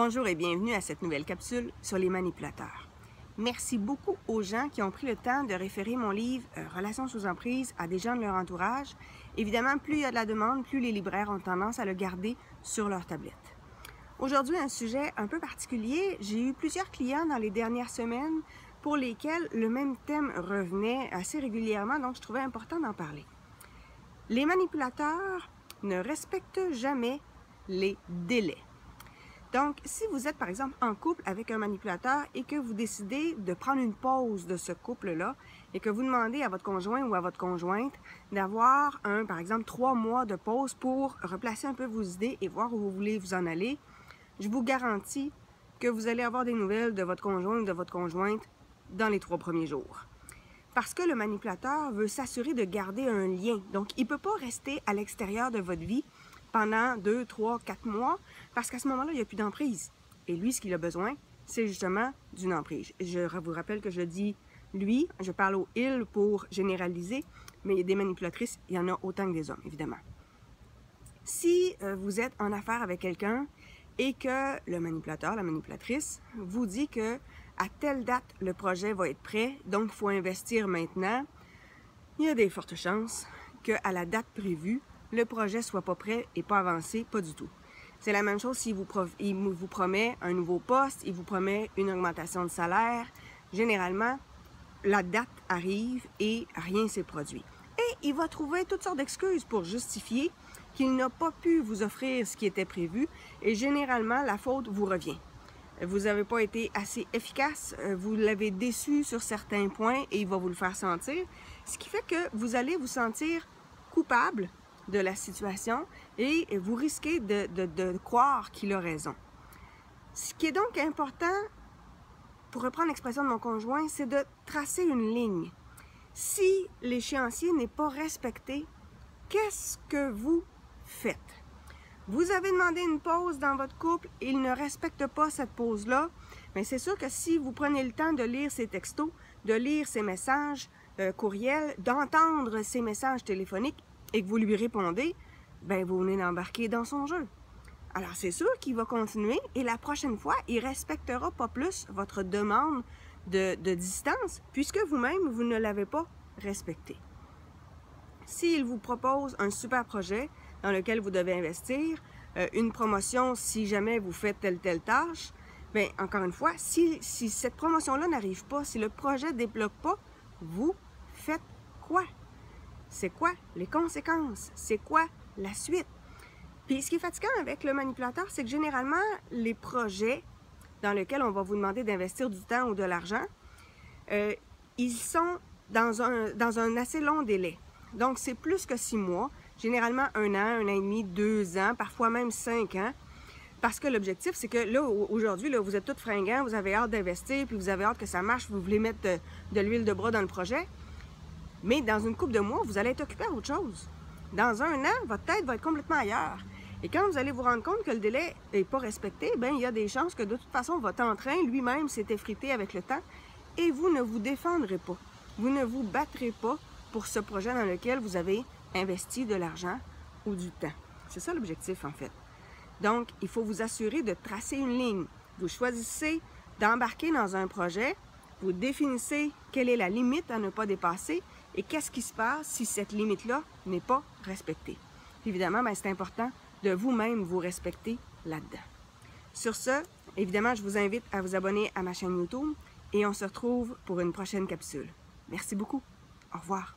Bonjour et bienvenue à cette nouvelle capsule sur les manipulateurs. Merci beaucoup aux gens qui ont pris le temps de référer mon livre Relations sous emprise à des gens de leur entourage. Évidemment, plus il y a de la demande, plus les libraires ont tendance à le garder sur leur tablette. Aujourd'hui, un sujet un peu particulier. J'ai eu plusieurs clients dans les dernières semaines pour lesquels le même thème revenait assez régulièrement, donc je trouvais important d'en parler. Les manipulateurs ne respectent jamais les délais. Donc, si vous êtes par exemple en couple avec un manipulateur et que vous décidez de prendre une pause de ce couple-là et que vous demandez à votre conjoint ou à votre conjointe d'avoir par exemple 3 mois de pause pour replacer un peu vos idées et voir où vous voulez vous en aller, je vous garantis que vous allez avoir des nouvelles de votre conjoint ou de votre conjointe dans les 3 premiers jours. Parce que le manipulateur veut s'assurer de garder un lien. Donc, il ne peut pas rester à l'extérieur de votre vie pendant 2, 3, 4 mois, parce qu'à ce moment-là, il n'y a plus d'emprise. Et lui, ce qu'il a besoin, c'est justement d'une emprise. Je vous rappelle que je dis lui, je parle au il pour généraliser, mais il y a des manipulatrices, il y en a autant que des hommes, évidemment. Si vous êtes en affaire avec quelqu'un et que le manipulateur, la manipulatrice, vous dit que à telle date, le projet va être prêt, donc il faut investir maintenant, il y a des fortes chances qu'à la date prévue, le projet soit pas prêt et pas avancé, pas du tout. C'est la même chose s'il vous promet un nouveau poste, il vous promet une augmentation de salaire. Généralement, la date arrive et rien ne s'est produit. Et il va trouver toutes sortes d'excuses pour justifier qu'il n'a pas pu vous offrir ce qui était prévu et généralement, la faute vous revient. Vous n'avez pas été assez efficace, vous l'avez déçu sur certains points et il va vous le faire sentir, ce qui fait que vous allez vous sentir coupable de la situation et vous risquez de croire qu'il a raison. Ce qui est donc important, pour reprendre l'expression de mon conjoint, c'est de tracer une ligne. Si l'échéancier n'est pas respecté, qu'est-ce que vous faites? Vous avez demandé une pause dans votre couple et il ne respecte pas cette pause-là, mais c'est sûr que si vous prenez le temps de lire ses textos, de lire ses messages courriels, d'entendre ses messages téléphoniques, et que vous lui répondez, ben vous venez d'embarquer dans son jeu. Alors c'est sûr qu'il va continuer et la prochaine fois, il ne respectera pas plus votre demande de distance puisque vous-même, vous ne l'avez pas respecté. S'il vous propose un super projet dans lequel vous devez investir, une promotion si jamais vous faites telle tâche, bien encore une fois, si cette promotion-là n'arrive pas, si le projet ne débloque pas, vous faites quoi? C'est quoi les conséquences? C'est quoi la suite? Puis ce qui est fatigant avec le manipulateur, c'est que généralement, les projets dans lesquels on va vous demander d'investir du temps ou de l'argent, ils sont dans un assez long délai. Donc, c'est plus que 6 mois, généralement 1 an, 1 an et demi, 2 ans, parfois même 5 ans. Parce que l'objectif, c'est que là, aujourd'hui, vous êtes tous fringants, vous avez hâte d'investir, puis vous avez hâte que ça marche, vous voulez mettre de l'huile de bras dans le projet. Mais dans une couple de mois, vous allez être occupé à autre chose. Dans 1 an, votre tête va être complètement ailleurs. Et quand vous allez vous rendre compte que le délai n'est pas respecté, bien, il y a des chances que de toute façon, votre entrain lui-même s'est effrité avec le temps et vous ne vous défendrez pas. Vous ne vous battrez pas pour ce projet dans lequel vous avez investi de l'argent ou du temps. C'est ça l'objectif, en fait. Donc, il faut vous assurer de tracer une ligne. Vous choisissez d'embarquer dans un projet, vous définissez quelle est la limite à ne pas dépasser et qu'est-ce qui se passe si cette limite-là n'est pas respectée. Puis évidemment, c'est important de vous-même vous respecter là-dedans. Sur ce, évidemment, je vous invite à vous abonner à ma chaîne YouTube et on se retrouve pour une prochaine capsule. Merci beaucoup. Au revoir.